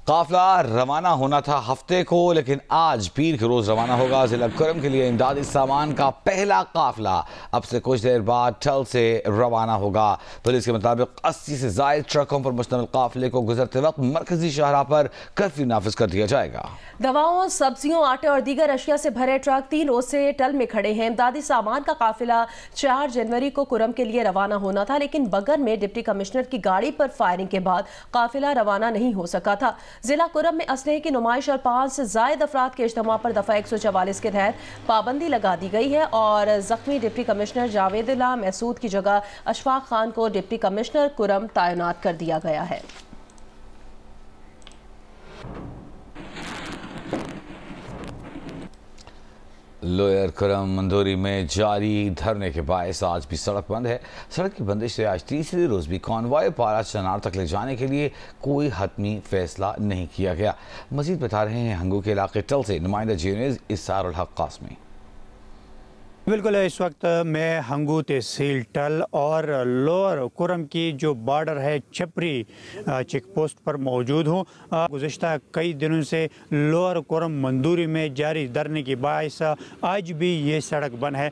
काफिला रवाना होना था हफ्ते को, लेकिन आज पीर के रोज रवाना होगा। जिला कुरम के लिए इमदादी सामान का पहला काफिला अब से कुछ देर बाद ठल से रवाना होगा। पुलिस के मुताबिक 80 से ज्यादा ट्रकों पर मुश्तमिल काफिले को गुजरते वक्त मरकजी शाहराह पर कर्फ्यू नाफिज कर दिया जाएगा। दवाओं, सब्जियों, आटे और दीगर अशिया से भरे ट्रक 3 रोज से टल में खड़े हैं। इमदादी सामान का काफिला 4 जनवरी को कुरम के लिए रवाना होना था, लेकिन बगर में डिप्टी कमिश्नर की गाड़ी पर फायरिंग के बाद काफिला रवाना नहीं हो सका था। जिला कुरम में असलहे की नुमाइश और 5 से ज्यादा अफराद के इज्तिमा पर दफा 144 के तहत पाबंदी लगा दी गई है और जख्मी डिप्टी कमिश्नर जावेदुल्लाह महसूद की जगह अशफाक खान को डिप्टी कमिश्नर कुरम तैनात कर दिया गया है। लोअर कुरम मंदोरी में जारी धरने के बायस आज भी सड़क बंद है। सड़क की बंदिश से आज तीसरे रोज भी कॉन्वॉय पारा चनार तक ले जाने के लिए कोई हतमी फैसला नहीं किया गया। मजीद बता रहे हैं हंगू के इलाके टल से नुमाइंदा जीनेज इसारुल हक कासमी। बिल्कुल, इस वक्त मैं हंगू तहसील टल और लोअर कुरम की जो बॉर्डर है छपरी चेक पोस्ट पर मौजूद हूँ। गुज़िश्ता कई दिनों से लोअर कुरम मंदूरी में जारी धरने की बायस आज भी ये सड़क बंद है।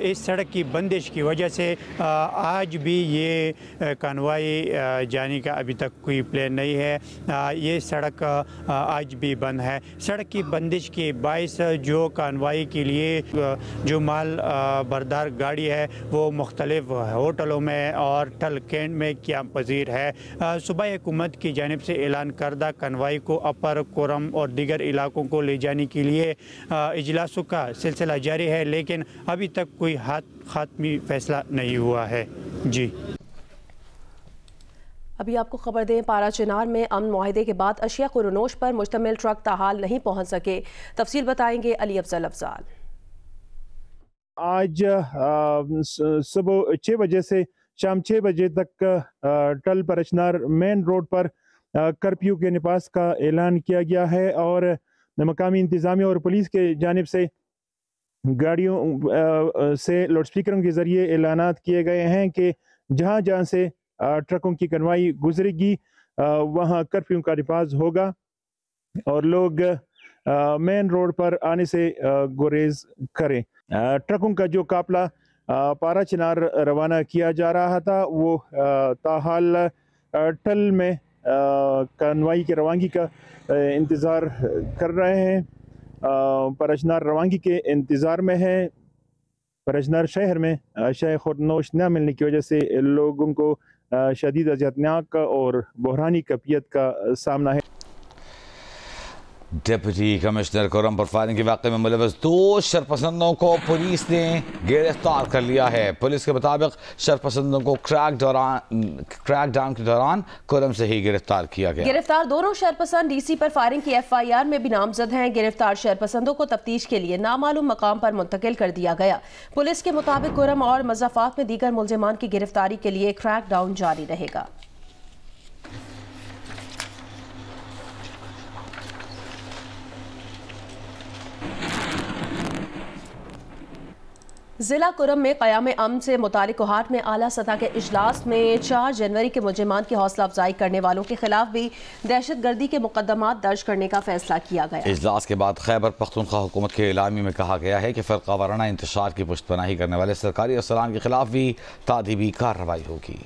इस सड़क की बंदिश की वजह से आज भी ये कॉन्वॉय जाने का अभी तक कोई प्लान नहीं है। ये सड़क आज भी बंद है। सड़क की बंदिश की बायस जो कॉन्वॉय के लिए जो माल बरदार गाड़ी है वो मुख्तलिफ होटलों में और टल कैंट में क़याम पजीर है। सूबाई हुकूमत की जानिब से ऐलान करदा कॉन्वॉय को अपर कुरम और दीगर इलाकों को ले जाने के लिए इजलासों का सिलसिला जारी है, लेकिन अभी तक कोई खात्मी फैसला नहीं हुआ है। जी, अभी आपको खबर दें, पारा चिनार में अमन मुआहदे के बाद अशिया कुरनोश पर मुश्तमिल ट्रक ताहाल नहीं पहुँच सके। तफसील बताएंगे अली अफजल अफजाल। आज सुबह 6 बजे से शाम 6 बजे तक टल परचनार मेन रोड पर कर्फ्यू के नफाज का ऐलान किया गया है और मकामी इंतज़ामिया और पुलिस के जानिब से गाड़ियों से लाउडस्पीकरों के ज़रिए ऐलानात किए गए हैं कि जहां जहां से ट्रकों की कन्वाई गुजरेगी वहां कर्फ्यू का नफाज होगा और लोग मेन रोड पर आने से गुरेज करें। ट्रकों का जो काफिला पारा चिनार रवाना किया जा रहा था वो ताहाल टल में कन्वाई की रवानगी का इंतज़ार कर रहे हैं। परचनार रवानगी के इंतज़ार में है। परचनार शहर में शय खुरनोश न मिलने की वजह से लोगों को शदीद अज़ियतनाक और बहरानी कैफियत का सामना है। डिप्टी कमिश्नर कुरम पर फायरिंग के वाक़े में मुलव्वस 2 शरपसंदों को पुलिस ने गिरफ्तार कर लिया है। पुलिस के मुताबिक शरपसंदों को क्रैकडाउन के दौरान कुरम से ही गिरफ्तार किया गया। गिरफ्तार दोनों शरपसंद डीसी पर फायरिंग की FIR में भी नामजद हैं। गिरफ्तार शरपसंदों को तफ्तीश के लिए नामालूम मकाम पर मुंतकिल कर दिया गया। पुलिस के मुताबिक कुरम और मज़ाफ़ात में दीगर मुलजिमान की गिरफ्तारी के लिए क्रैकडाउन जारी रहेगा। जिला कुरम में क़याम अमन से मुतालिक कोहाट में आला सतह के इजलास में 4 जनवरी के मुजरिमान की हौसला अफजाई करने वालों के खिलाफ भी दहशत गर्दी के मुकदमात दर्ज करने का फैसला किया गया। इजलास के बाद खैबर पख्तूनख्वा हुकूमत के एलामी में कहा गया है कि फ़िरका वाराना इंतशार की पुष्टपनाही करने वाले सरकारी अफसरान के खिलाफ भी तादीबी कार्रवाई होगी।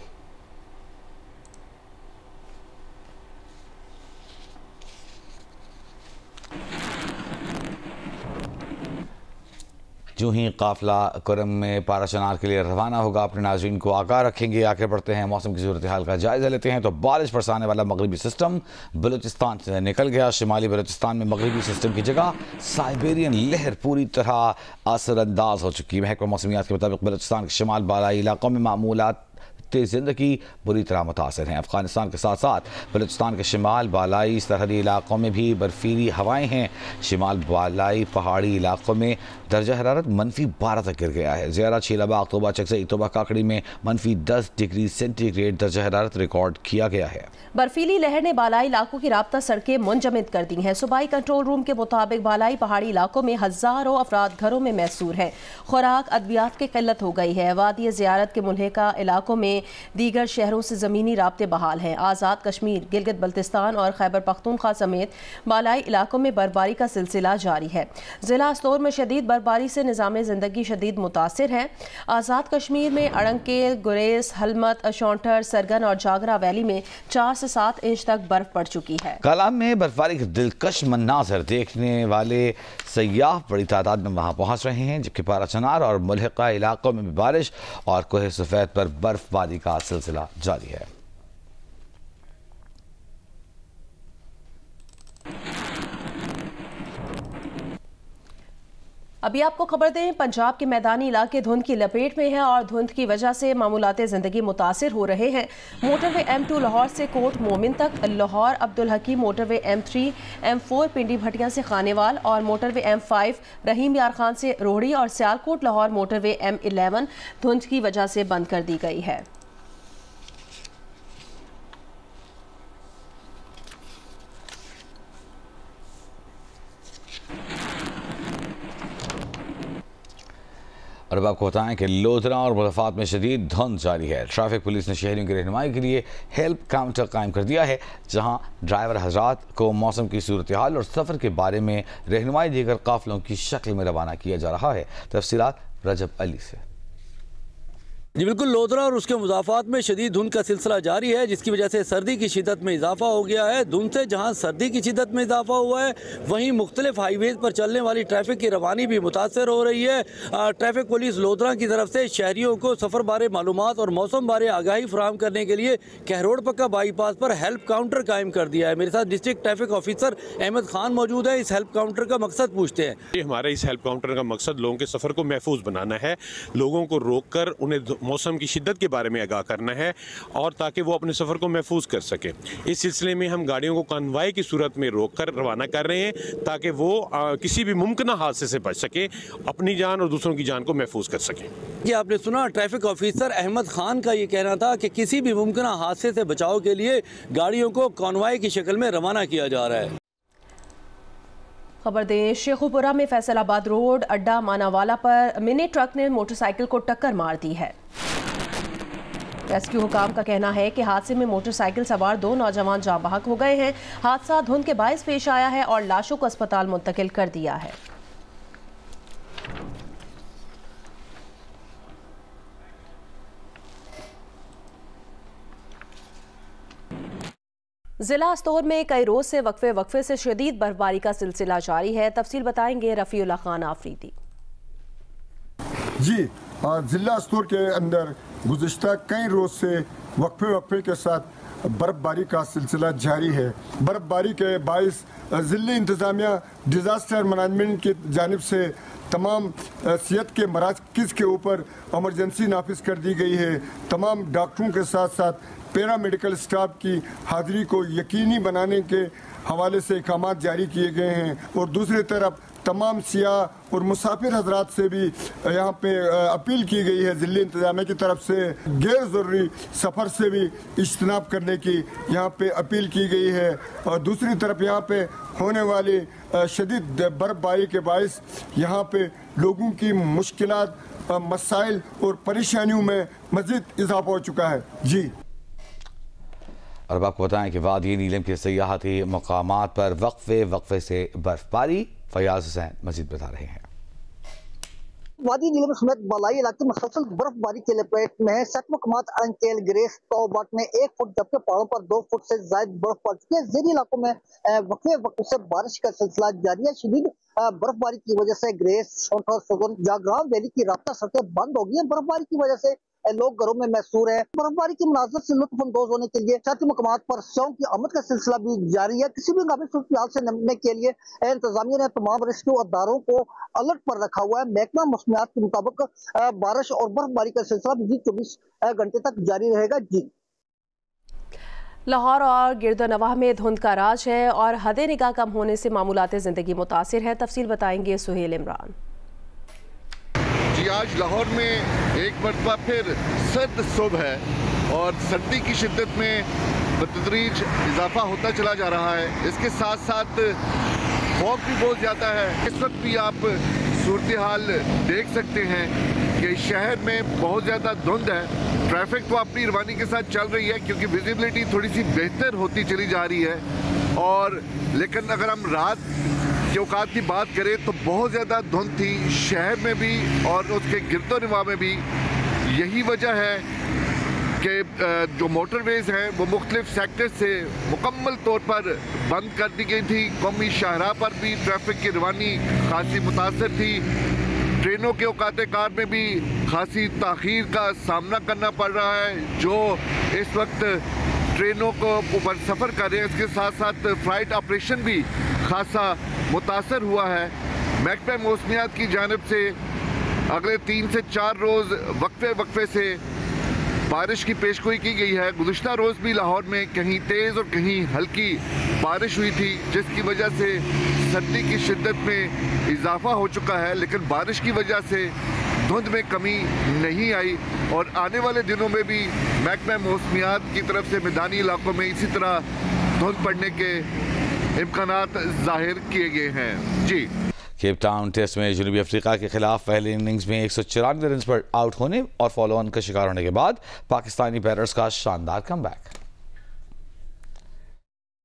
जो ही काफिला कुरम में पारा चनार के लिए रवाना होगा अपने नाज़रीन को आगाह रखेंगे। आगे बढ़ते हैं, मौसम की सूरत हाल का जायजा लेते हैं। तो बारिश बरसाने वाला मगरबी सिस्टम बलूचिस्तान से निकल गया। शिमाली बलूचिस्तान में मगरबी सिस्टम की जगह साइबेरियन लहर पूरी तरह असरअंदाज हो चुकी है। महकमा मौसमियात के मुताबिक बलूचिस्तान के शिमाल बालाई इलाकों में मामूलात ज़िंदगी बुरी तरह मुतासर हैं। अफगानिस्तान के साथ साथ बलूचिस्तान के शिमाल बालाई सरहदी इलाकों में भी बर्फीली हवाएं हैं। शिमाल बालाई पहाड़ी इलाकों में दर्जा हरारत -12 तक गिर गया है। ज़ियारा, छीलाबाग, तोबा चकसई, तोबा काकड़ी में -10 डिग्री सेंटीग्रेड दर्जा हरारत रिकॉर्ड किया गया है। बर्फीली लहर ने बालाई इलाकों की राब्ता सड़कें मुंजमद कर दी हैं। सूबाई कंट्रोल रूम के मुताबिक बालाई पहाड़ी इलाकों में हज़ारों अफराद घरों में महसूर हैं। खुराक, अद्वियात की किल्लत हो गई है। वादी ज़ियारत के मुल्हिका इलाकों में दीगर शहरों से ज़मीनी राब्ते बहाल हैं। आज़ाद कश्मीर, गिलगित बल्तिस्तान और खैबर पख्तूनख्वा समेत बालाई इलाकों में बर्फबारी का सिलसिला जारी है। ज़िला अस्तोर में शदीद बर्फबारी से निज़ाम ज़िंदगी शदीद मुतासिर है। आज़ाद कश्मीर में अड़ंकेल, गुरेज, हलमत, अशौंटर, सरगन और जागरा वैली में 4 से 7 इंच तक बर्फ पड़ चुकी है। कलाम में बर्फबारी के दिलकश मनाज़र देखने वाले सयाह बड़ी तादाद में वहां पहुंच रहे हैं, जबकि पाराचनार और मुल्हिका इलाकों में भी बारिश और कोहे सफेद पर बर्फबारी का सिलसिला जारी है। अभी आपको खबर दें, पंजाब के मैदानी इलाके धुंध की लपेट में हैं और धुंध की वजह से मामूलाते ज़िंदगी मुतासिर हो रहे हैं। मोटरवे M2 लाहौर से कोट मोमिन तक, लाहौर अब्दुल हकीम मोटरवे M3, M4 पिंडी भटिया से खानेवाल और मोटरवे M5 रहीम यार खान से रोहड़ी और सियालकोट लाहौर मोटरवे M11 धुंध की वजह से बंद कर दी गई है। और अब आपको बताएं कि लोधरा और मुज़फ़्फ़राबाद में शदीद धुंध जारी है। ट्रैफिक पुलिस ने शहरियों की रहनुमाई के लिए हेल्प काउंटर कायम कर दिया है, जहां ड्राइवर हजरात को मौसम की सूरत हाल और सफ़र के बारे में रहनुमाई देकर काफ़िलों की शक्ल में रवाना किया जा रहा है। तफसीलात रजब अली से। जी बिल्कुल, लोधरा और उसके मुज़ाफ़ात में शदीद धुंध का सिलसिला जारी है, जिसकी वजह से सर्दी की शिद्दत में इजाफा हो गया है। धुंध से जहां सर्दी की शिद्दत में इजाफा हुआ है, वहीं मुख्तलिफ हाईवेज पर चलने वाली ट्रैफिक की रवानी भी मुतासर हो रही है। ट्रैफिक पुलिस लोधरा की तरफ से शहरियों को सफ़र बारे मालूमात और मौसम बारे आगाही फराहम करने के लिए कहरोड़ पक्का बाईपास पर हेल्प काउंटर कायम कर दिया है। मेरे साथ district traffic officer Ahmad Khan मौजूद है। इस हेल्प काउंटर का मकसद पूछते हैं। हमारा इस हेल्प काउंटर का मकसद लोगों के सफ़र को महफूज बनाना है, लोगों को रोक कर उन्हें मौसम की शिद्दत के बारे में आगाह करना है और ताकि वो अपने सफ़र को महफूज कर सके। इस सिलसिले में हम गाड़ियों को कन्वाय की सूरत में रोक कर रवाना कर रहे हैं, ताकि वो किसी भी मुमकिन हादसे से बच सके, अपनी जान और दूसरों की जान को महफूज कर सकें। ये आपने सुना, ट्रैफिक ऑफिसर अहमद खान का ये कहना था कि किसी भी मुमकिन हादसे से बचाव के लिए गाड़ियों को कन्वाय की शक्ल में रवाना किया जा रहा है। खबर दें, शेखुपुरा में फैसलाबाद रोड अड्डा मानावाला पर मिनी ट्रक ने मोटरसाइकिल को टक्कर मार दी है। रेस्क्यू हुकाम का कहना है कि हादसे में मोटरसाइकिल सवार 2 नौजवान जाँ बहक हो गए हैं। हादसा धुंध के बायस पेश आया है और लाशों को अस्पताल मुंतकिल कर दिया है। जिला अस्तोर में कई रोज से वक्फे से शदीद बर्फबारी का सिलसिला जारी है। तफसील बताएंगे रफीउल्लाह खान आफरीदी। जी, जिला अस्तोर के अंदर गुज़िश्ता कई रोज से वक्फे के साथ बर्फबारी का सिलसिला जारी है। बर्फबारी के बाइस ज़िला इंतज़ामिया डिज़ास्टर मैनेजमेंट की जानिब से तमाम सेहत के मराकज़ के ऊपर एमरजेंसी नाफिज कर दी गई है। तमाम डॉक्टरों के साथ साथ पैरा मेडिकल स्टाफ की हाजिरी को यकीनी बनाने के हवाले से इक़ामात जारी किए गए हैं और दूसरी तरफ तमाम सियाह और मुसाफिर हजरात से भी यहाँ पे अपील की गई है ज़िला इंतज़ामिया की तरफ से गैर ज़रूरी सफ़र से भी इज्तनाब करने की यहाँ पे अपील की गई है। और दूसरी तरफ यहाँ पे होने वाली शदीद बर्फबारी के बायस यहाँ पे लोगों की मुश्किलात, मसाइल और परेशानियों में मज़ीद इजाफा हो चुका है। जी, और अब आपको बताएं कि वादी नीलम के सयाहती मकामात पर वक्फे से बर्फबारी। फयाज हुसैन मजीद बता रहे हैं। वादी नीलम समेत बलाई इलाके मुसलसल बर्फबारी के लपेट में है। 7 मकामात अंकेल, ग्रेस, टॉबाट में 1 फुट जबकि पहाड़ों पर 2 फुट से ज्यादा बर्फ पड़ चुकी है। ज़ेरी इलाकों में वक्फे से बारिश का सिलसिला जारी है। शदीद बर्फबारी की वजह से ग्रेस, जागरा वैली की रास्ता सड़कें बंद हो गई है। बर्फबारी की वजह से लोग घरों में महसूर है। बर्फबारी की मुनाज़र से लुत्फ़अंदोज़ होने के लिए साथी मकामात पर शौक की आमद का सिलसिला भी जारी है। किसी भी नाजुक सूरत से निपटने के लिए इंतजामिया ने तमाम रेस्क्यू अदारों को अलर्ट पर रखा हुआ है। महकमा मौसमियात के मुताबिक बारिश और बर्फबारी का सिलसिला भी 24 घंटे तक जारी रहेगा। जी, लाहौर और गिरदोनवाह में धुंध का राज है और हद निगाह कम होने से मामूलात ज़िंदगी मुतासिर है। तफसील बताएंगे सुहेल इमरान। जी, आज लाहौर में एक मरतबा फिर सर्द सुबह है और सर्दी की शिद्दत में बतदरीज इजाफा होता चला जा रहा है। इसके साथ साथ फॉग भी बहुत ज़्यादा है। इस वक्त भी आप सूरत हाल देख सकते हैं कि शहर में बहुत ज़्यादा धुंध है ट्रैफिक तो अपनी रवानी के साथ चल रही है क्योंकि विजिबिलिटी थोड़ी सी बेहतर होती चली जा रही है और लेकिन अगर हम रात के औकात की बात करें तो बहुत ज़्यादा धुंध थी शहर में भी और उसके गिरदोनवा में भी। यही वजह है कि जो मोटरवेज हैं वो मुख्तलिफ सेक्टर से मुकम्मल तौर पर बंद कर दी गई थी। कौमी शाहराह पर भी ट्रैफिक की रवानी खासी मुतासर थी। ट्रेनों के औकात कार में भी खासी ताख़ीर का सामना करना पड़ रहा है। जो इस वक्त ट्रेनों को ऊपर सफ़र कर रहे हैं इसके साथ साथ फ़्लाइट ऑपरेशन भी खासा मुतासर हुआ है। महकमा मौसमियात की जानिब से अगले 3 से 4 रोज़ वक्फे से बारिश की पेशगोई की गई है। गुज़िश्ता रोज़ भी लाहौर में कहीं तेज़ और कहीं हल्की बारिश हुई थी जिसकी वजह से सर्दी की शिद्दत में इजाफा हो चुका है, लेकिन बारिश की वजह से धुंध में कमी नहीं आई और आने वाले दिनों में भी महकमा मौसमियात की तरफ से मैदानी इलाकों में इसी तरह धुंध पड़ने के इम्कानात जाहिर किए गए हैं। जी, केप टाउन टेस्ट में जनूबी अफ्रीका के खिलाफ पहली इनिंग्स में 194 रन पर आउट होने और फॉलो ऑन का शिकार होने के बाद पाकिस्तानी बैटर्स का शानदार कमबैक।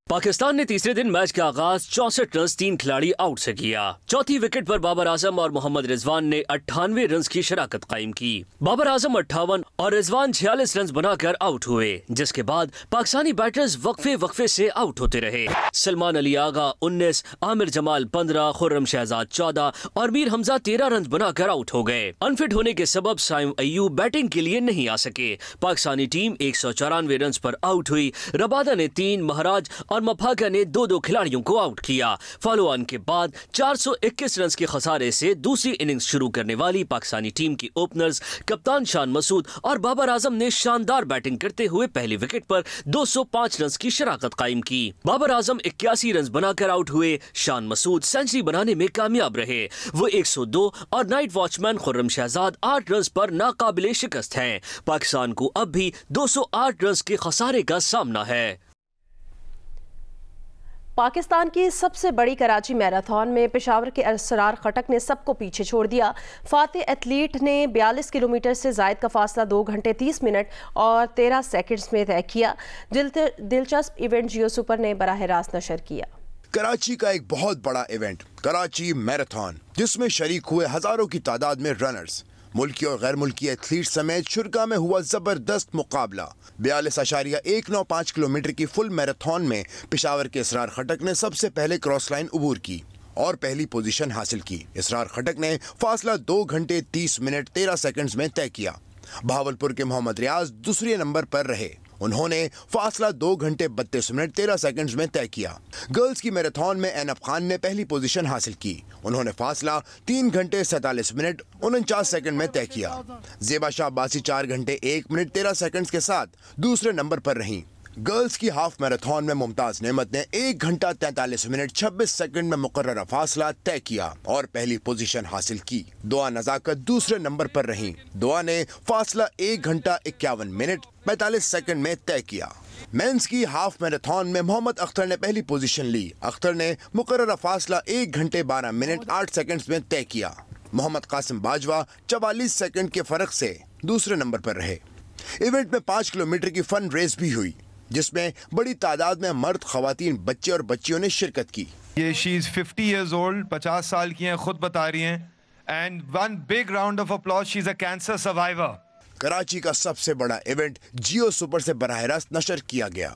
पाकिस्तान ने तीसरे दिन मैच का आगाज 64 रन 3 खिलाड़ी आउट से किया। चौथी विकेट पर बाबर आजम और मोहम्मद रिजवान ने 98 रन की शराकत कायम की। बाबर आजम 58 और रिजवान 46 रन बनाकर आउट हुए, जिसके बाद पाकिस्तानी बैटर्स वक्फे से आउट होते रहे। सलमान अली आगा 19, आमिर जमाल 15, खुर्रम शहजाद 14 और मीर हमजा 13 रन बनाकर आउट हो गए। अनफिट होने के सबब साइम अय्यूब बैटिंग के लिए नहीं आ सके। पाकिस्तानी टीम 194 रन पर आउट हुई। रबादा ने 3, महाराज और मफाका ने 2 खिलाड़ियों को आउट किया। फॉलो ऑन के बाद 421 रन के खसारे से दूसरी इनिंग्स शुरू करने वाली पाकिस्तानी टीम की ओपनर्स कप्तान शान मसूद और बाबर आजम ने शानदार बैटिंग करते हुए पहली विकेट पर 205 रन की शराकत कायम की। बाबर आजम 81 रन बनाकर आउट हुए। शान मसूद सेंचुरी बनाने में कामयाब रहे। वो 102 और night watchman Khurram Shahzad 8 run पर नाकाबिले शिकस्त हैं। पाकिस्तान को अब भी 208 रन के खसारे का सामना है। पाकिस्तान की सबसे बड़ी कराची मैराथन में पेशावर के असरार खटक ने सबको पीछे छोड़ दिया। फातेह एथलीट ने 42 किलोमीटर से जायद का फासला 2 घंटे 30 मिनट और 13 सेकंड्स में तय किया। दिलचस्प इवेंट जियो सुपर ने बराह रास्त नशर किया। कराची का एक बहुत बड़ा इवेंट कराची मैराथन, जिसमें शरीक हुए हजारों की तादाद में रनर्स, मुल्की और गैर मुल्की एथलीट समेत शुरका में हुआ जबरदस्त मुकाबला। 42.195 किलोमीटर की फुल मैराथन में पेशावर के इसरार खटक ने सबसे पहले क्रॉस लाइन उबूर की और पहली पोजीशन हासिल की। इसरार खटक ने फासला 2 घंटे 30 मिनट 13 सेकंड्स में तय किया। भावलपुर के मोहम्मद रियाज दूसरे नंबर पर रहे। उन्होंने फासला 2 घंटे 32 मिनट 13 सेकंड्स में तय किया। गर्ल्स की मैराथन में एनब खान ने पहली पोजीशन हासिल की। उन्होंने फासला 3 घंटे 47 मिनट 49 सेकंड में तय किया। जेबा शाह अब्बासी 4 घंटे 1 मिनट 13 सेकंड्स के साथ दूसरे नंबर पर रहीं। गर्ल्स की हाफ मैराथन में मुमताज नेमत ने 1 घंटा 43 मिनट 26 सेकंड में मुकर्ररा फासला तय किया और पहली पोजीशन हासिल की। दुआ नजाकत दूसरे नंबर पर रहीं। दुआ ने फासला 1 घंटा 51 मिनट 45 सेकंड में तय किया। मेंस की हाफ मैराथन में मोहम्मद अख्तर ने पहली पोजीशन ली। अख्तर ने मुकर्ररा फासला 1 घंटे 12 मिनट 8 सेकंड्स में तय किया। मोहम्मद कासिम बाजवा 44 सेकंड के फर्क से दूसरे नंबर पर रहे। इवेंट में 5 किलोमीटर की फन रेस भी हुई, जिसमें बड़ी तादाद में मर्द, खवातीन, बच्चे और बच्चियों ने शिरकत की। ये शी इज 50 years old, 50 साल की हैं, खुद बता रही हैं। And one big round of applause, she is a cancer survivor. Karachi का सबसे बड़ा इवेंट जियो सुपर से बराह रास्त नशर किया गया।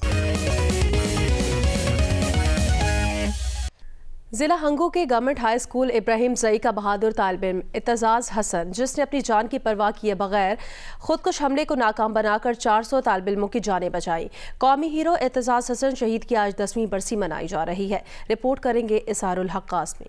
जिला हंगू के government high school Ibrahimzai का बहादुर तालिब इल्म एतजाज़ हसन, जिसने अपनी जान की परवाह किए बगैर खुदकुश हमले को नाकाम बनाकर 400 तालिब इल्मों की जानें बचाई। कौमी हीरो एतजाज़ हसन शहीद की आज 10वीं बरसी मनाई जा रही है। रिपोर्ट करेंगे इसारुल हक कासमी।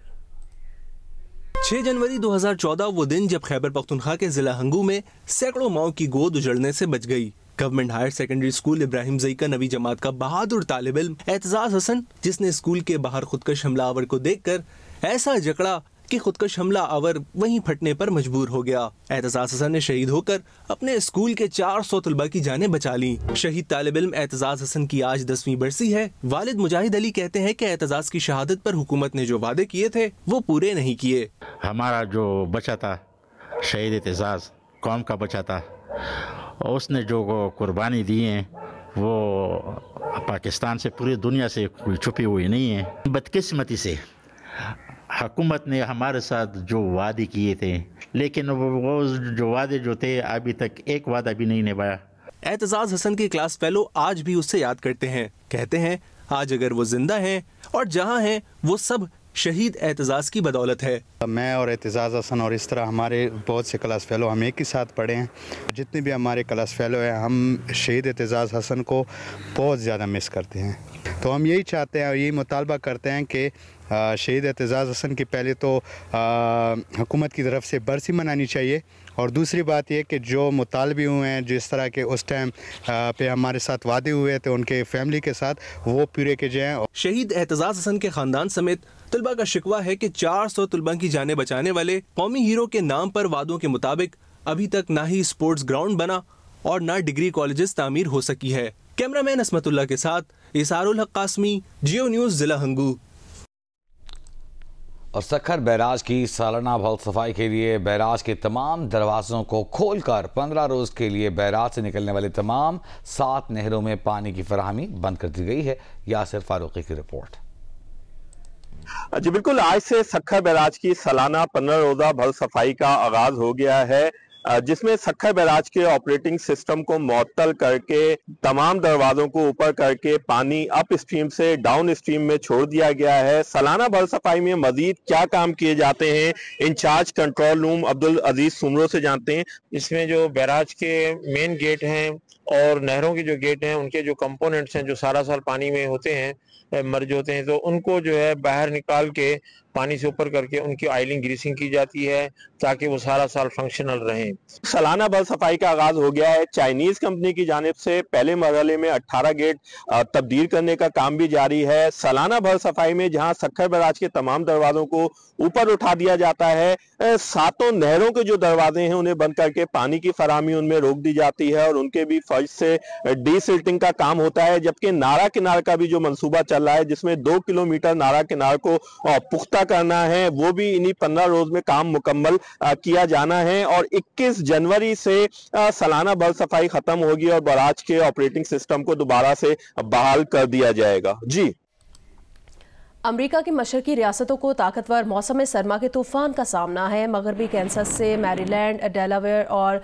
6 जनवरी 2014 वो दिन जब खैबर पख्तूनख्वा के जिला हंगू में सैकड़ों माओं की गोद उजड़ने से बच गई। Government higher secondary school Ibrahimzai का नवी जमात का बहादुर तालिब इल्म एतजाज़ हसन, जिसने स्कूल के बाहर खुदकश हमलावर को देखकर ऐसा जकड़ा कि खुदकश हमलावर वहीं फटने पर मजबूर हो गया। एतजाज़ हसन ने शहीद होकर अपने स्कूल के 400 तलबा की जानें बचा ली। शहीद तालिब इल्म एतजाज़ हसन की आज 10वीं बरसी है। वालिद मुजाहिद अली कहते हैं कि एतजाज़ की शहादत पर हुकूमत ने जो वादे किए थे वो पूरे नहीं किए। हमारा जो बचा था शहीद एतजाज़ कौम का बचा था, और उसने जो कुर्बानी दी है वो पाकिस्तान से पूरी दुनिया से कोई छुपी हुई नहीं है। बदकिस्मती से हुकूमत ने हमारे साथ जो वादे किए थे, लेकिन वो जो वादे जो थे अभी तक एक वादा भी नहीं निभाया। एतजाज़ हसन के क्लास फेलो आज भी उससे याद करते हैं। कहते हैं आज अगर वो जिंदा हैं और जहां हैं वो सब शहीद एतजाज़ की बदौलत है। मैं और एतजाज़ हसन और इस तरह हमारे बहुत से क्लास फेलो हम एक ही साथ पढ़े हैं। जितने भी हमारे क्लास फेलो हैं हम शहीद एतजाज़ हसन को बहुत ज़्यादा मिस करते हैं। तो हम यही चाहते हैं और यही मुतालबा करते हैं कि शहीद एतजाज़ हसन की पहले तो हुकूमत की तरफ से बरसी मनानी चाहिए, और दूसरी बात यह कि जो मुतालबे हुए हैं जिस तरह के उस टाइम पे हमारे साथ वादे हुए थे उनके फैमिली के साथ वो पूरे किए जाएँ। शहीद एतजाज़ हसन के ख़ानदान समेत तलबा का शिकवा है कि 400 तलबा की जानें बचाने वाले कौमी हीरो के नाम पर वादों के मुताबिक अभी तक ना ही स्पोर्ट्स ग्राउंड बना और ना डिग्री कॉलेजेस तामीर हो सकी है। कैमरामैन असमतुल्लाह के साथ इसारुल हक कासमी, जियो न्यूज़, जिला हंगू। और सखर बैराज की सालाना भल सफाई के लिए बैराज के तमाम दरवाज़ों को खोलकर 15 रोज़ के लिए बैराज से निकलने वाले तमाम 7 नहरों में पानी की फराहमी बंद कर दी गई है। यासिर फारूकी की रिपोर्ट। जी बिल्कुल, आज से सखर बैराज की सालाना 15 रोज़ा भल सफाई का आगाज हो गया है, जिसमें सखर बैराज के ऑपरेटिंग सिस्टम को मुअत्तल करके तमाम दरवाजों को ऊपर करके पानी अप स्ट्रीम से डाउन स्ट्रीम में छोड़ दिया गया है। सालाना भल सफाई में मजीद क्या काम किए जाते हैं, इंचार्ज कंट्रोल रूम अब्दुल अजीज सुमरो से जानते हैं। इसमें जो बैराज के मेन गेट हैं और नहरों के जो गेट हैं उनके जो कंपोनेंट्स हैं जो सारा साल पानी में होते हैं, मर्ज होते हैं, तो उनको जो है बाहर निकाल के पानी से ऊपर करके उनकी ऑयलिंग ग्रीसिंग की जाती है ताकि वो सारा साल फंक्शनल रहें। सालाना भल सफाई का आगाज हो गया है। चाइनीज कंपनी की जानिब से पहले मरहले में 18 गेट तब्दील करने का काम भी जारी है। सालाना भल सफाई में जहां सखर बैराज के तमाम दरवाजों को ऊपर उठा दिया जाता है, 7 नहरों के जो दरवाजे हैं उन्हें बंद करके पानी की फराहमी उनमें रोक दी जाती है और उनके भी फर्ज से डीसिल्टिंग का काम होता है। जबकि नारा किनार का भी जो मंसूबा चल रहा है जिसमें 2 किलोमीटर नारा किनार को पुख्ता करना है, वो भी इन्हीं 15 रोज में काम मुकम्मल किया जाना है। और 21 जनवरी से सालाना भल सफाई खत्म होगी और बैराज के ऑपरेटिंग सिस्टम को दोबारा से बहाल कर दिया जाएगा। जी, अमेरिका की मशरकी रियासतों को ताकतवर मौसम सरमा के तूफान का सामना है। मगरबी कैंसस से मैरीलैंड, डेलावेयर और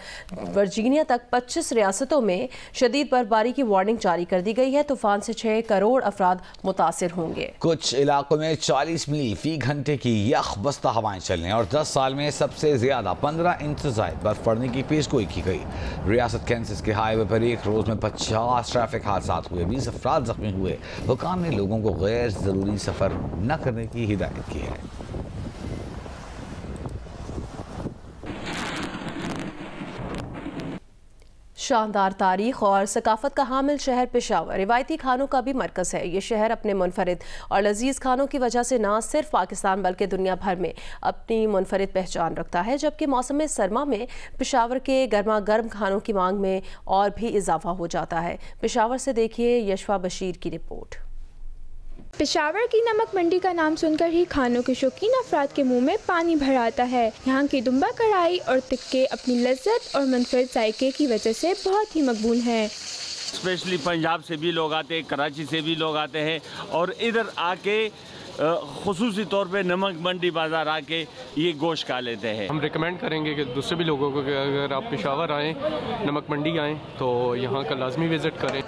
वर्जीनिया तक 25 रियासतों में शदीद बर्फबारी की वार्निंग जारी कर दी गई है। तूफान से 6 करोड़ अफराद मुतासिर होंगे। कुछ इलाकों में 40 मील फी घंटे की यख बस्ता हवाएं चलने और 10 साल में सबसे ज्यादा 15 इंच से ज्यादा बर्फ पड़ने की पेशगोई की गई। रियासत कैंसस के हाईवे पर एक रोज में 50 ट्रैफिक हादसा हुए, 20 अफराद जख्मी हुए। हुकाम ने लोगों को गैर जरूरी सफर न करने की हिदायत की है। शानदार तारीख और सकाफत का हामिल शहर पेशावर रिवायती खानों का भी मरकज़ है। ये शहर अपने मुनफरिद और लजीज खानों की वजह से न सिर्फ पाकिस्तान बल्कि दुनिया भर में अपनी मुनफरिद पहचान रखता है। जबकि मौसम सरमा में पेशावर के गर्मा गर्म खानों की मांग में और भी इजाफा हो जाता है। पेशावर से देखिए यशवा बशीर की रिपोर्ट। पेशावर की नमक मंडी का नाम सुनकर ही खानों के शौकीन अफराद के मुंह में पानी भर आता है। यहाँ की दुम्बा कढ़ाई और टिक्के अपनी लज्जत और मुनफरिद जायके की वजह से बहुत ही मकबूल हैं। स्पेशली पंजाब से भी लोग आते हैं, कराची से भी लोग आते हैं और इधर आके खुसूसी तौर पे नमक मंडी बाज़ार आके ये गोश्त खा लेते हैं। हम रिकमेंड करेंगे कि दूसरे भी लोगों को कि अगर आप पेशावर आएँ, नमक मंडी आएँ तो यहाँ का लाजमी विज़िट करें।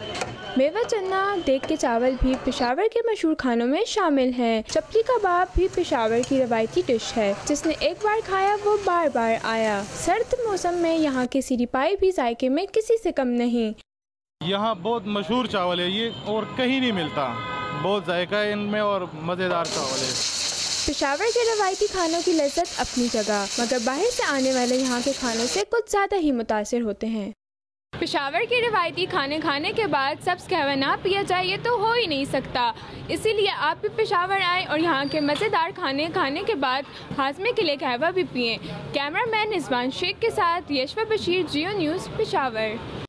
मेवा चन्ना, देग के चावल भी पेशावर के मशहूर खानों में शामिल हैं। चपली कबाब भी पेशावर की रवायती डिश है, जिसने एक बार खाया वो बार बार आया। सर्द मौसम में यहाँ के सीरी पाई भी जायके में किसी से कम नहीं। यहाँ बहुत मशहूर चावल है ये और कहीं नहीं मिलता, बहुत जायका है इनमें और मज़ेदार चावल है। पेशावर के रवायती खानों की लज्जत अपनी जगह, मगर बाहर से आने वाले यहाँ के खानों से कुछ ज़्यादा ही मुतासिर होते हैं। पेशावर के रवायती खाने खाने के बाद सब्ज़ कहवा ना पिया जाए ये तो हो ही नहीं सकता। इसीलिए आप भी पेशावर आएँ और यहाँ के मज़ेदार खाने खाने के बाद हाजमे के लिए कहवा भी पिएँ। कैमरामैन रिजवान शेख के साथ यशवा बशीर, जियो न्यूज़, पेशावर।